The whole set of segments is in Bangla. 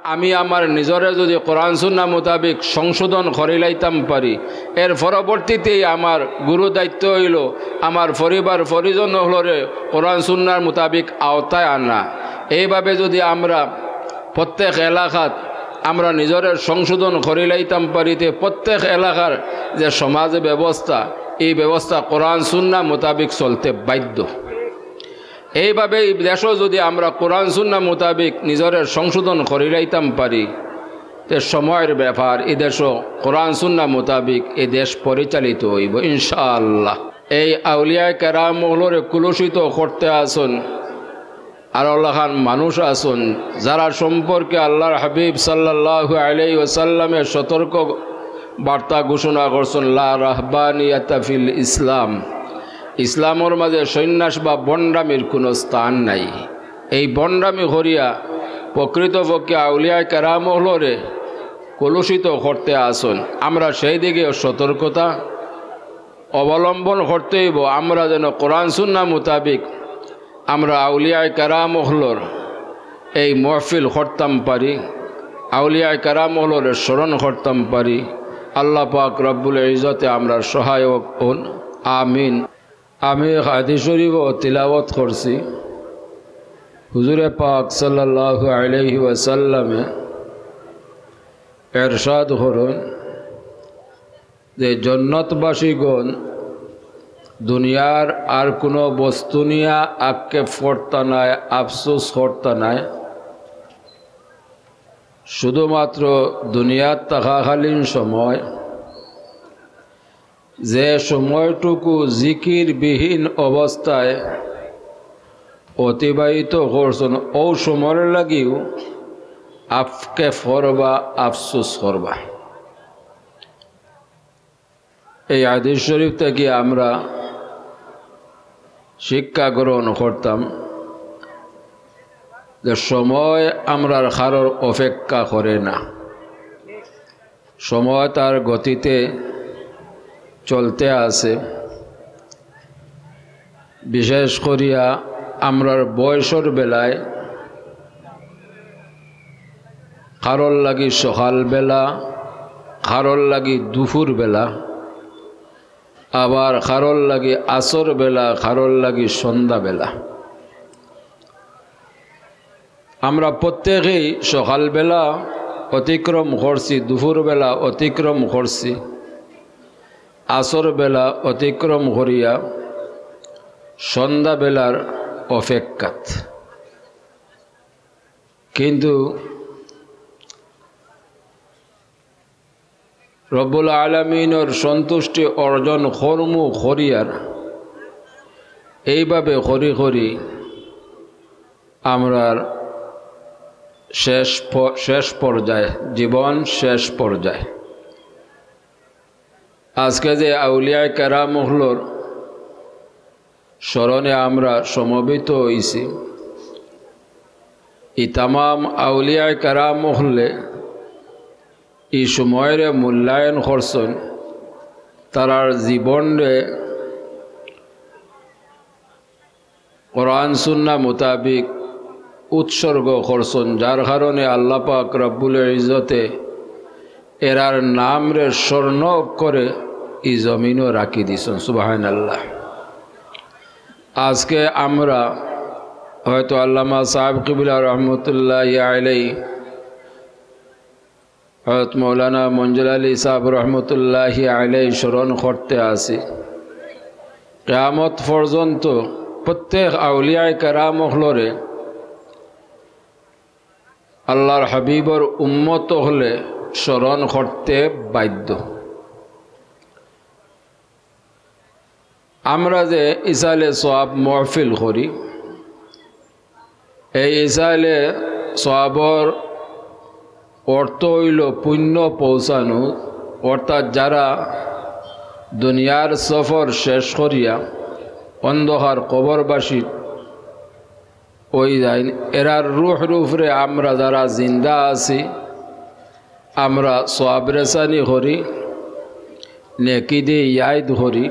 আমি আমার নিজরে যদি কোরআন সুন্নাহ মোতাবেক সংশোধন করিলাইতাম পারি, এর পরবর্তীতেই আমার গুরু দায়িত্ব হইল আমার পরিবার পরিজন হলরে কোরআন সুন্নাহর মোতাবেক আওতায় আনা। এইভাবে যদি আমরা প্রত্যেক এলাকাত আমরা নিজরের সংশোধন করিলাইতাম পারিতে প্রত্যেক এলাকার যে সমাজ ব্যবস্থা, এই ব্যবস্থা কোরআন সুন্নাহ মোতাবেক চলতে বাধ্য। এইভাবে এই দেশও যদি আমরা কোরআন সুন্নাহ মোতাবেক নিজরের সংশোধন করিলাইতাম পারি, তে সময়ের ব্যাপার এই দেশও কোরআন সুন্নাহ মোতাবেক এই দেশ পরিচালিত হইব ইনশাআল্লাহ। এই আউলিয়ায়ে কেরাম হলরে কুলুষিত করতে আসুন আর আল্লাহান মানুষ আসুন যারা সম্পর্কে আল্লাহর হাবিব সাল্লাল্লাহু আলাইহি ওয়াসাল্লামের সতর্ক বার্তা ঘোষণা করছেন, লা রাহবানিয়াতা ফিল ইসলাম, ইসলামের মাঝে সন্ন্যাস বা বন্ডামির কোনো স্থান নাই। এই বন্ডামি করিয়া প্রকৃতপক্ষে আউলিয়ায়ে কেরাম হলরে কলুষিত করতে আসুন। আমরা সেই দিকে সতর্কতা অবলম্বন করতে হইব, আমরা যেন কোরআন সুন্নাহ মোতাবেক আমরা আউলিয়ায়ে কেরাম হলর এই মহফিল করতাম পারি, আউলিয়ায়ে কেরাম হলরে স্মরণ করতাম পারি। আল্লাহ পাক রব্বুল ইজ্জতে আমরা সহায়ক হন, আমিন। আমি হাদিস শরীফ তিলাওয়াত করছি। হুজুরে পাক সাল্লাল্লাহু আলাইহি ওয়াসাল্লামে ইরশাদ করেন যে জন্নতবাসীগণ দুনিয়ার আর কোনো বস্তু নিয়ে আক্ষেপ করতে নাই, আফসোস করতে নাই, শুধুমাত্র দুনিয়ার থাকাকালীন সময় যে সময়টুকু জিকিরবিহীন অবস্থায় অতিবাহিত করছেন, ও সময়ের লাগিও আফকে ফরবা, আফসোস করবা। এই হাদিস শরীফ থেকে আমরা শিক্ষা গ্রহণ করতাম যে সময় আমরার কারোর অপেক্ষা করে না, সময় তার গতিতে চলতে আছে। বিশেষ করিয়া আমরার বয়সের বেলায় কারোর লাগি সকালবেলা, কারোর লাগি দুপুর বেলা, আবার কারোর লাগি আসর বেলা, কারোর লাগি সন্ধ্যাবেলা। আমরা প্রত্যেকেই সকালবেলা অতিক্রম করছি, দুপুরবেলা অতিক্রম করছি, আসর বেলা অতিক্রম করিয়া সন্ধ্যাবেলার অপেক্ষাত। কিন্তু রব্বুল আলামিনের সন্তুষ্টি অর্জন কর্মু করিয়ার এইভাবে করি করি আমরার শেষ পর্যায়ে, জীবন শেষ পর্যায়ে। আজকে যে আউলিয়ায়ে কেরাম হলর স্মরণে আমরা সমবেত হইছি, এই তামাম আউলিয়ায়ে কেরাম হলে এই সময়ের মূল্যায়ন করছেন, তারার জীবনে কোরআন সুন্নাহ মোতাবিক উৎসর্গ করছেন, যার কারণে আল্লাহ পাক রব্বুল ইজ্জতে এরার নাম রে স্বর্ণ করে এই জমিনও রাখি দিছেন। সুবহানাল্লাহ। আজকে আমরা হয়তো আল্লামা সাহেব কিবলা রহমতুল্লাহি আলাইহি, হযরত মৌলানা মঞ্জুর আলী সাহেব রহমতুল্লাহি আলাইহি স্মরণ করতে আসি। কিয়ামত পর্যন্ত প্রত্যেক আউলিয়ায়ে কেরাম হলরে আল্লাহর হাবিবর উম্মত হলে স্মরণ করতে বাধ্য। আমরা যে ইসালে সওয়াব মহফিল করি, এই ইসালে সওয়াবর অর্থ হইল পুণ্য পৌঁছানো, অর্থাৎ যারা দুনিয়ার সফর শেষ করিয়া অন্ধকার কবরবাসী ওই যায়, এরার রুহ রূপরে আমরা যারা জিন্দা আছি আমরা সওয়াব রেসানি করি, নেকি দিয়ে ইয়াদ করি।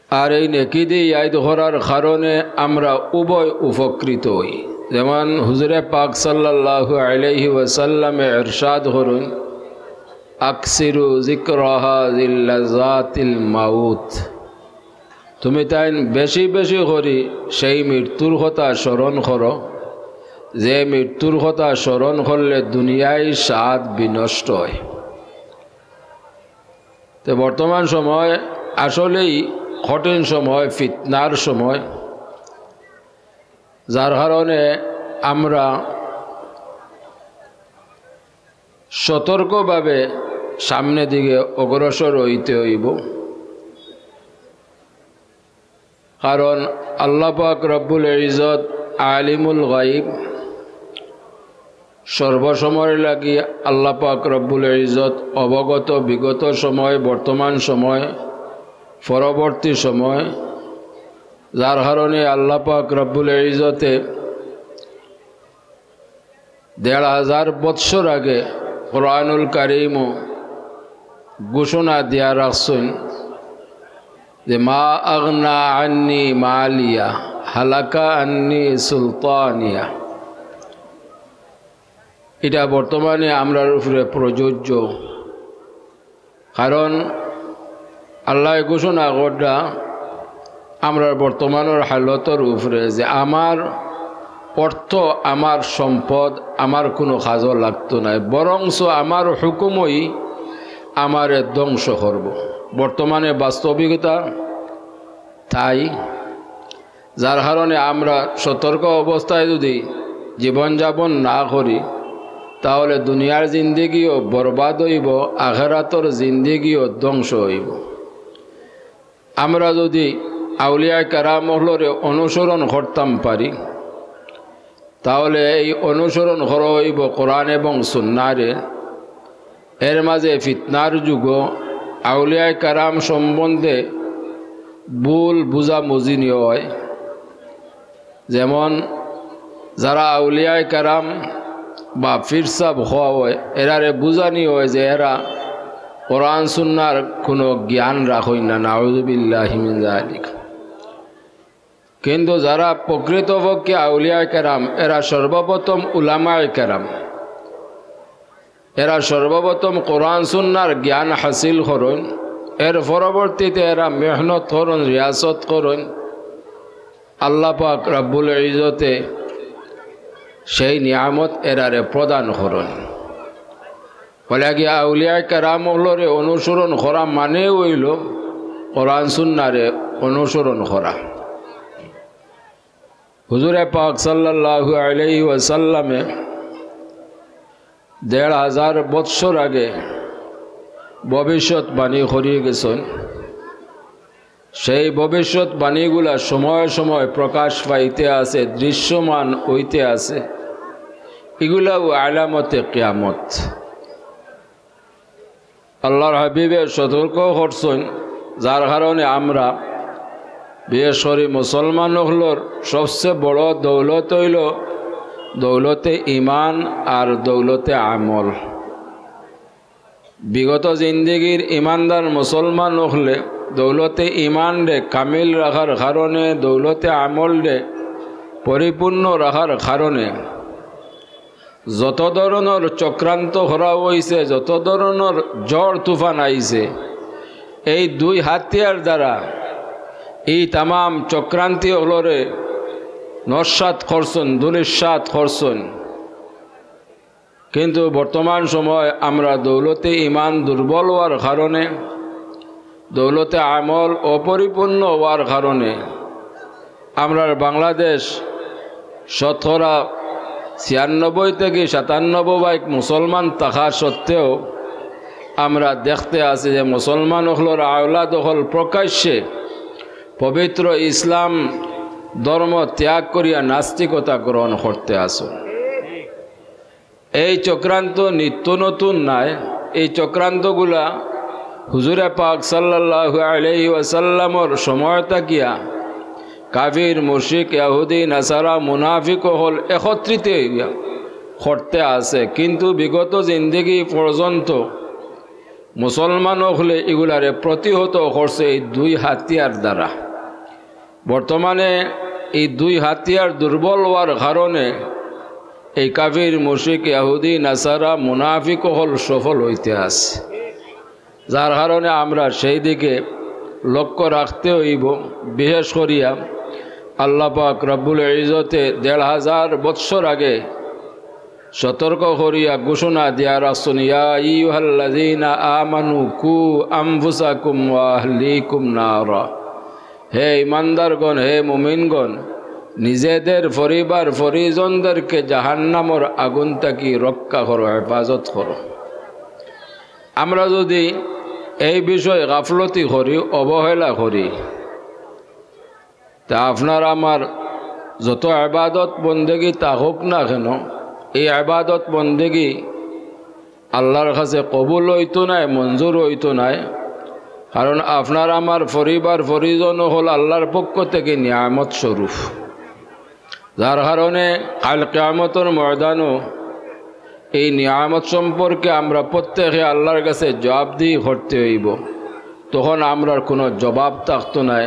আর এই নেকি দিয়ে ইয়াদ করার কারণে আমরা উভয় উপকৃত হই। যেমন হুজুরে পাক সাল্লাল্লাহু আলাইহি ওয়াসাল্লামে ইরশাদ করুন, আকসিরু যিকরাহা যিল্লাযাতিল মাউত, তুমি তাই বেশি বেশি করি সেই মৃত্যুর কথা স্মরণ করো যে মৃত্যুর কথা স্মরণ করলে দুনিয়ায় স্বাদ বিনষ্ট হয়। তো বর্তমান সময় আসলেই কঠিন সময়, ফিতনার সময়, যার কারণে আমরা সতর্কভাবে সামনের দিকে অগ্রসর হইতে হইব। কারণ আল্লাহ পাক রব্বুল ইজ্জত আলিমুল গায়ব, সর্বসময় লাগি আল্লাহ পাক রব্বুল ইজ্জত অবগত, বিগত সময়, বর্তমান সময়, পরবর্তী সময়, যার কারণে আল্লাহ পাক রব্বুল ইজ্জতে ১৫০০ বৎসর আগে কোরআনুল কারীম ঘোষণা দিয়া রাখছেন যে মা আগনা আন্নি মালিয়া হালাকা আন্নি সুলতানিয়া। এটা বর্তমানে আমরার উপরে প্রযোজ্য, কারণ আল্লাহ ঘোষণা করা আমরার বর্তমানের হালতর উপরে যে আমার অর্থ, আমার সম্পদ, আমার কোনো কাজও লাগতো না, বরংস আমার হুকুমই আমার ধ্বংস করব। বর্তমানে বাস্তবিকতা তাই, যার কারণে আমরা সতর্ক অবস্থায় যদি জীবনযাপন না করি তাহলে দুনিয়ার জিন্দেগিও বরবাদ হইব, আখিরাতের জিন্দেগিও ধ্বংস হইব। আমরা যদি আউলিয়া কেরামহলরে অনুসরণ করতাম পারি তাহলে এই অনুসরণ করা হইব কোরআন এবং সুন্নাহরে। এর মাঝে ফিতনার যুগ আউলিয়া কেরাম সম্বন্ধে ভুল বুঝাবুঝি হয়। যেমন যারা আউলিয়া কেরাম বা ফিরসাব হওয়া হয়, এরারে বুঝানি হয় যে এরা কোরআন সুন্নাহর কোনো জ্ঞান রাখই না, নাউযুবিল্লাহি মিন যালিক। কিন্তু যারা প্রকৃতপক্ষে আউলিয়া কেরাম, এরা সর্বপ্রথম উলামায়ে কেরাম, এরা সর্বপ্রথম কোরআন সুন্নাহর জ্ঞান হাসিল করেন, এর পরবর্তীতে এরা মেহনত করেন, রিয়াসত করেন, আল্লাহ পাক রব্বুল ইজ্জতে সেই নিয়ামত এরারে প্রদান করেন। বলে কি আউলিয়া কেরাম হলরে অনুসরণ করা মানে হইল কোরআন সুন্নাহরে অনুসরণ করা। হুজুরে পাক সাল্লাল্লাহু আলাইহি ওয়াসাল্লামে ১৫০০ বৎসর আগে ভবিষ্যৎবাণী করিয়ে গেছেন। সেই ভবিষ্যৎবাণীগুলা সময় সময় প্রকাশ পাইতে আছে, দৃশ্যমান হইতে আছে। এগুলাও আলামতে কিয়ামত। আল্লাহর হাবিবের সতর্ক করছেন, যার কারণে আমরা বিশেষ করে মুসলমান হলোর সবচেয়ে বড় দৌলত হইল দৌলতে ইমান আর দৌলতে আমল। বিগত জিন্দেগির ইমানদার মুসলমান হলে দৌলতে ইমান রে কামিল রাখার কারণে, দৌলতে আমল রে পরিপূর্ণ রাখার কারণে যত ধরনের চক্রান্ত করা হয়েছে, যত ধরনের ঝড় তুফান আইছে, এই দুই হাতিয়ার দ্বারা এই তামাম চক্রান্তি হলরে নস্বাত করছেন, দুলিশ্বাত করছেন। কিন্তু বর্তমান সময় আমরা দৌলতে ইমান দুর্বল হওয়ার কারণে, দৌলতে আমল অপরিপূর্ণ হওয়ার কারণে আমরা বাংলাদেশ 96 থেকে 97% মুসলমান থাকা সত্ত্বেও আমরা দেখতে আছি যে মুসলমান হলর আওলাদ হল প্রকাশ্যে পবিত্র ইসলাম ধর্ম ত্যাগ করিয়া নাস্তিকতা গ্রহণ করতে আসো। এই চক্রান্ত নিত্য নতুন নাই। এই চক্রান্তগুলা হুজুরে পাক সাল্লাল্লাহু আলাইহি ওয়াসাল্লামর সময় থাকিয়া কাফির, মুশরিক, ইহুদি, নাসারা, মুনাফিক হল একত্রিত করতে আছে। কিন্তু বিগত জিন্দেগি পর্যন্ত মুসলমান হলে এগুলারে প্রতিহত করছে এই দুই হাতিয়ার দ্বারা। বর্তমানে এই দুই হাতিয়ার দুর্বল হওয়ার কারণে এই কাফির মুশরিক ইহুদি নাসারা মুনাফিক হল সফল হইতে আছে, যার কারণে আমরা সেই দিকে লক্ষ্য রাখতে হইব। বিশেষ করিয়া আল্লাহ পাক রব্বুল ইজ্জতে ১৫০০ বৎসর আগে সতর্ক করিয়া ঘোষণা দিয়া রাখছেন, ইয়া আইয়ুহাল্লাযীনা আমানু কু আনফুসাকুম ওয়া আহলিকুম নারা, হে ইমানদারগণ, হে মুমিনগণ, নিজেদের পরিবার পরিজনদেরকে জাহান্নামের আগুন থেকে রক্ষা করো, হেফাজত করো। আমরা যদি এই বিষয়ে গাফলতি করি, অবহেলা করি, তা আপনার আমার যত ইবাদত বন্দেগী তা হোক না কেন, এই ইবাদত বন্দেগী আল্লাহর কাছে কবুল হইতো নাই, মঞ্জুর হইতো নাই। কারণ আপনার আমার পরিবার পরিজন হল আল্লাহর পক্ষ থেকে নিয়ামত স্বরূপ, যার কারণে কাল কিয়ামতের ময়দানও এই নিয়ামত সম্পর্কে আমরা প্রত্যেকে আল্লাহর কাছে জবাবদিহি করতে হইব। তখন আমরার কোনো জবাব থাকতো নাই।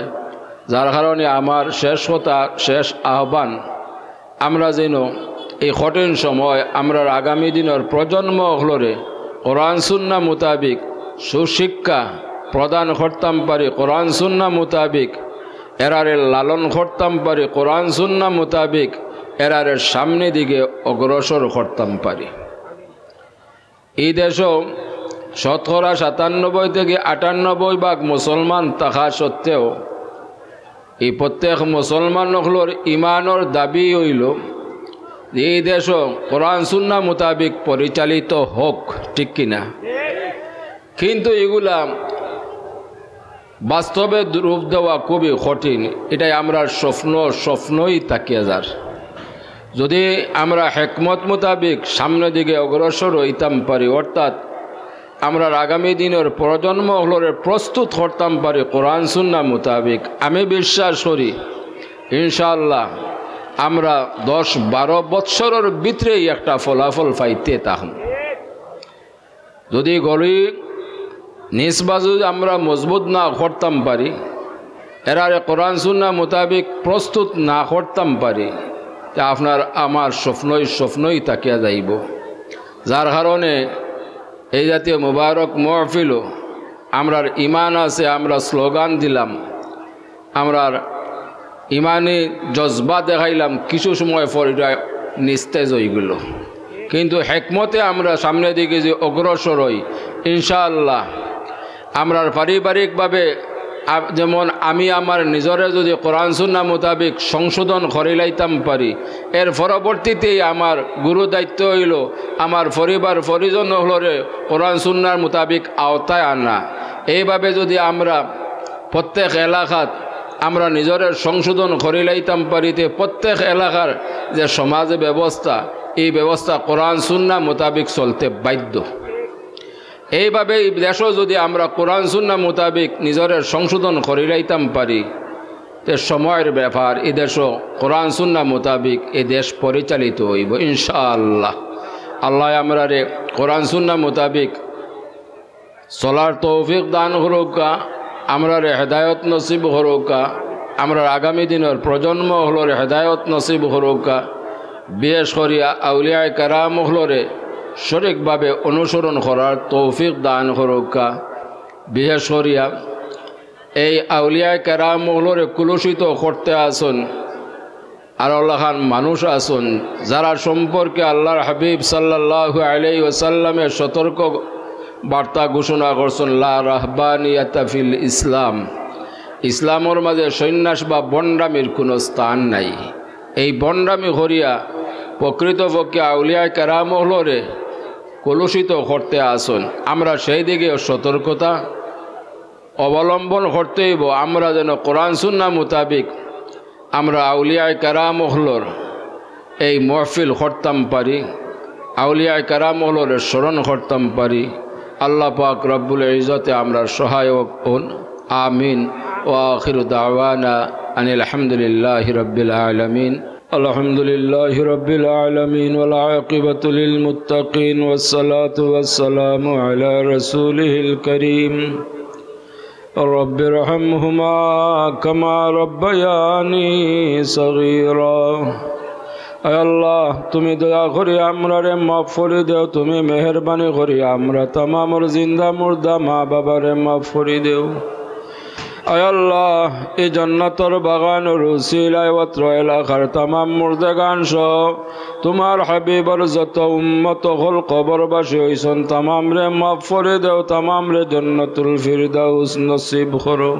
যার কারণে আমার শেষ কথা, শেষ আহ্বান, আমরা যেন এই কঠিন সময় আমরা আগামী দিনের প্রজন্ম হলরে কোরআন সুন্নাহ মোতাবিক সুশিক্ষা প্রদান করতাম পারি, কোরআন সুন্নাহ মোতাবিক এরারে লালন করতাম পারি, কোরআন সুন্নাহ মোতাবিক এরারে সামনে দিকে অগ্রসর করতাম পারি। এই দেশও 97 থেকে 98% মুসলমান থাকা সত্ত্বেও এই প্রত্যেক মুসলমান হলোর ইমানের দাবি হইল এই দেশও কোরআন সুন্নাহ মোতাবিক পরিচালিত হোক, ঠিক কিনা? কিন্তু এগুলা বাস্তবে রূপ দেওয়া খুবই কঠিন। এটাই আমরা স্বপ্নই তাকিয়ে যার। যদি আমরা হিকমত মোতাবিক সামনের দিকে অগ্রসর হইতাম পারি, অর্থাৎ আমরা আগামী দিনের প্রজন্ম হলরে প্রস্তুত করতাম পারি কোরআন সুন্নাহ মোতাবিক, আমি বিশ্বাস করি ইনশাআল্লাহ আমরা 10-12 বৎসরের ভিতরেই একটা ফলাফল পাইতে থাকুন। যদি গলি নিসবাজু আমরা মজবুত না করতাম পারি, এরারে কোরআন সুন্নাহ মোতাবিক প্রস্তুত না করতাম পারি, তা আপনার আমার স্বপ্নই তাকিয়া যাইব। যার কারণে এই জাতীয় মুবারক মাহফিলও আমরার ইমান আছে, আমরা স্লোগান দিলাম, আমরার ইমানি জজবা দেখাইলাম, কিছু সময় পর এটা নিস্তেজ হইগুল। কিন্তু হিকমতে আমরা সামনের দিকে যে অগ্রসর হই, ইনশাআল্লাহ আমরার পারিবারিকভাবে যেমন আমি আমার নিজরে যদি কোরআন সুন্নাহ মোতাবিক সংশোধন করিলাইতাম পারি, এর পরবর্তীতেই আমার গুরু দায়িত্ব হইল আমার পরিবার পরিজন হলরে কোরআন সুন্নাহর মোতাবিক আওতায় আনা। এইভাবে যদি আমরা প্রত্যেক এলাকাত আমরা নিজরের সংশোধন করিলাইতাম পারিতে প্রত্যেক এলাকার যে সমাজ ব্যবস্থা, এই ব্যবস্থা কোরআন সুন্নাহ মোতাবিক চলতে বাধ্য। এইভাবে এই দেশও যদি আমরা কোরআন সুন্নাহ মোতাবিক নিজরের সংশোধন করিলাইতাম পারি, তে সময়ের ব্যাপার, এই দেশও কোরআন সুন্নাহ মোতাবিক এই দেশ পরিচালিত হইব ইনশাআল্লাহ। আল্লাহ আমরা রে কোরআন সুন্নাহ মোতাবিক চলার তৌফিক দান করুকা, আমরা রে হেদায়ত নসিব করুকা, আমরা আগামী দিনের প্রজন্ম হলরে হেদায়ত নসিব করুকা। বিশেষ করিয়া আউলিয়া কেরাম হলরে সঠিকভাবে অনুসরণ করার তৌফিক দান করুকা। বিশেষ করিয়া এই আউলিয়া কেরাম হলরে কুলুষিত করতে আসুন আর আল্লাহান মানুষ আসুন, যারা সম্পর্কে আল্লাহর হাবিব সাল্লাল্লাহু আলাইহি ওয়াসাল্লামের সতর্ক বার্তা ঘোষণা করছেন, লা রাহবানিয়াতা ফিল ইসলাম, ইসলামের মাঝে সন্ন্যাস বা বন্ডামির কোনো স্থান নাই। এই বন্ডামি করিয়া প্রকৃতপক্ষে আউলিয়া কেরাম হলরে কলুষিত করতে আসুন। আমরা সেই দিকে সতর্কতা অবলম্বন করতে হইব, আমরা যেন কোরআন সুন্নাহ মোতাবিক আমরা আউলিয়া কেরাম হলর এই মহফিল করতাম পারি, আউলিয়া কেরাম হলরে স্মরণ করতাম পারি। আল্লাহ পাক রব্বুল ইজ্জতে আমরা সহায়ক হন, আমিন। ওয়া আখিরু দাওয়ানা আনিল হামদুলিল্লাহি রাব্বিল আলামিন। আলহামদুলিল্লাহি রাব্বিল আলামিন ওয়াল আকিবাতু লিল মুত্তাকিন ওয়াস সালাতু ওয়াস সালামু আলা রাসূলিহিল কারীম رب ارحمهما كما ربياني صغيرا আয় আল্লাহ তুমি দয়া করি আমরারে মাফ করে দেও তুমি মেহেরবানি করি আমরা তামামর জিন্দা মুর্দা মা বাবারে মাফ করে দেও আয় আল্লাহ এই জান্নাতের বাগানের উসিলায় ওয়াত্র এলাকার তামাম মুর্দাগান সহ তোমার হাবিবর যত উম্মত হল কবরবাসী হইছেন তামাম রে মাফ করে দেও তামাম রে জান্নাতুল ফিরদাউস নসিব করো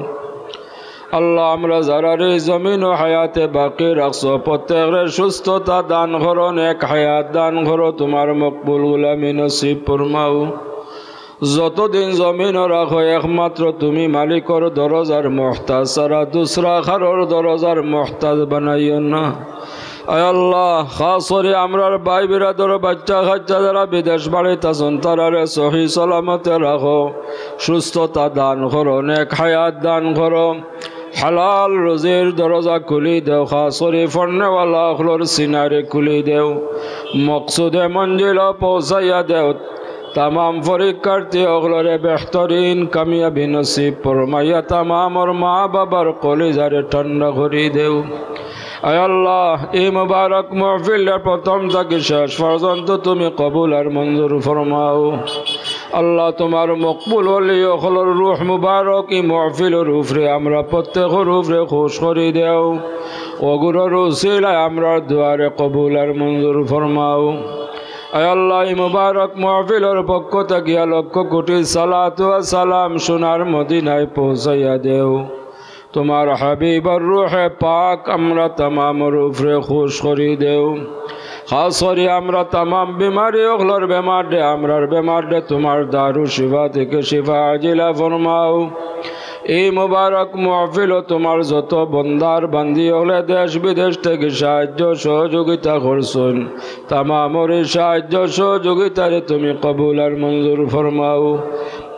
আল্লাহ আমরা যারা রে জমিন ও হায়াতে বাকি রাখছো প্রত্যেকরে সুস্থতা দান করো নেক হায়াত দান করো তোমার মকবুল গুলামি নসিব ফরমাও যতদিন জমিন রাখো একমাত্র তুমি মালিকর দরজার মুহতাজ সারা দুসরা খারর দরজার মুহতাজ বানাইও না আয় আল্লাহ খাস করে আমরার ভাই বিরাদর বাচ্চা কাচ্চা যারা বিদেশ বাড়িতে আছেন তারারে সহি সালামতে রাখো সুস্থতা দান করো নেক হায়াত দান করো হালাল রোজির দরজা খুলি দেও খাস করে ফর্নেওয়ালা হলোর সিনারে খুলি দেও মকসুদে মঞ্জিল পৌঁছাইয়া দেও तमाम परीक्षार्थी अगलरे बेहतरीन कामयाबी नसीब फरमाइया तमाम और माँ बाबार कलिजारे ठंडा करी देव आय अल्लाह ए मुबारक महफिल प्रथम थेके शेष पर्यन्त तुमी कबुल और मंजूर फरमाओ अल्लाह तुम्हार मकबुल वली अगलर रूह मुबारक ई महफिलेर उपरे आमरा प्रत्येकेर उपरे खुश करी देव ओगुरोर उसिलाय आमरार दुआरे कबुल और मंजूर फरमाओ आय अल्लाह मुबारक महफिलर पक्ष थेके लक्ष कोटी सालात व सालाम सोनार मदिनाय पहुँचाइया देव तुम्हार हबीबर रूहे पाक आमरा तमामर उपरे खुश करी देव खास करी आमरा तमाम बीमारी ओगलर बेमार दे आमरार बेमार दे तुम्हार दारु शिफा थेके शिफा आजिला फरमाओ এই মুবারক মাহফিল তোমার যত বন্দার বান্দি হলে দেশ বিদেশ থেকে সাহায্য সহযোগিতা করছেন তামামর সাহায্য সহযোগিতারে তুমি কবুল আর মঞ্জুর ফরমাও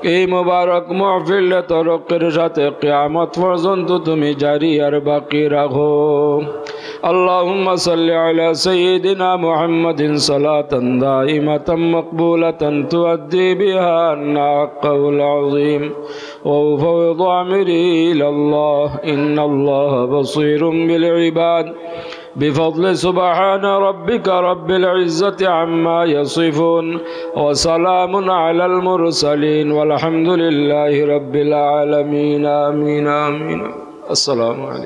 এই মুবারক মাহফিল তরক্কির সাথে কিয়ামত পর্যন্ত তুমি জারি আর বাকি রাখো اللهم صل على سيدنا محمد صلاة دائمة مقبولة تؤدي بها الحق العظيم وأفوض أمري إلى الله إن الله بصير بالعباد بفضل سبحان ربك رب العزة عما يصفون وسلام على المرسلين والحمد لله رب العالمين آمين آمين السلام عليكم